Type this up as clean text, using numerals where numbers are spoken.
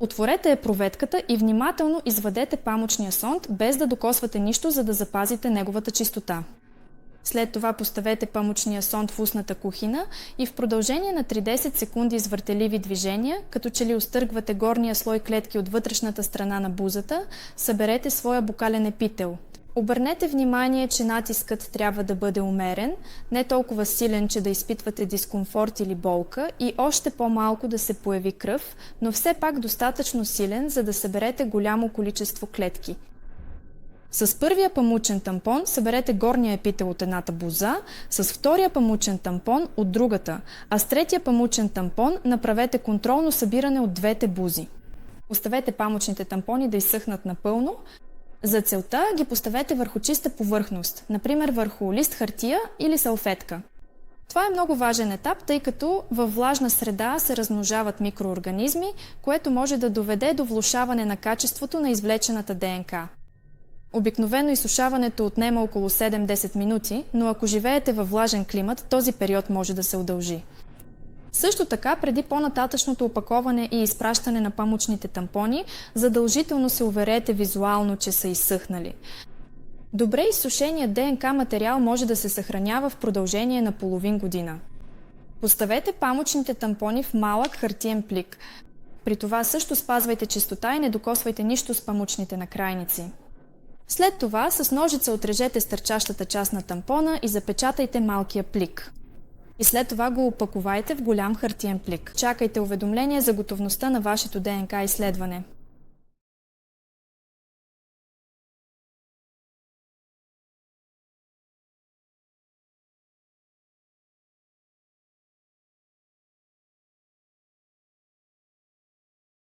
Отворете епруветката и внимателно извадете памучния сонд, без да докосвате нищо, за да запазите неговата чистота. След това поставете памучния сонд в устната кухина и в продължение на 30 секунди с въртеливи движения, като че ли остъргвате горния слой клетки от вътрешната страна на бузата, съберете своя букален епител. Обърнете внимание, че натискът трябва да бъде умерен, не толкова силен, че да изпитвате дискомфорт или болка и още по-малко да се появи кръв, но все пак достатъчно силен, за да съберете голямо количество клетки. С първия памучен тампон съберете горния епител от едната буза, с втория памучен тампон от другата, а с третия памучен тампон направете контролно събиране от двете бузи. Оставете памучните тампони да изсъхнат напълно. За целта ги поставете върху чиста повърхност, например върху лист хартия или салфетка. Това е много важен етап, тъй като във влажна среда се размножават микроорганизми, което може да доведе до влошаване на качеството на извлечената ДНК. Обикновено изсушаването отнема около 7-10 минути, но ако живеете във влажен климат, този период може да се удължи. Също така, преди по-нататъчното опаковане и изпращане на памучните тампони, задължително се уверете визуално, че са изсъхнали. Добре изсушеният ДНК материал може да се съхранява в продължение на половин година. Поставете памучните тампони в малък хартиен плик. При това също спазвайте чистота и не докосвайте нищо с памучните накрайници. След това с ножица отрежете стърчащата част на тампона и запечатайте малкия плик. И след това го опаковайте в голям хартиен плик. Чакайте уведомление за готовността на вашето ДНК изследване.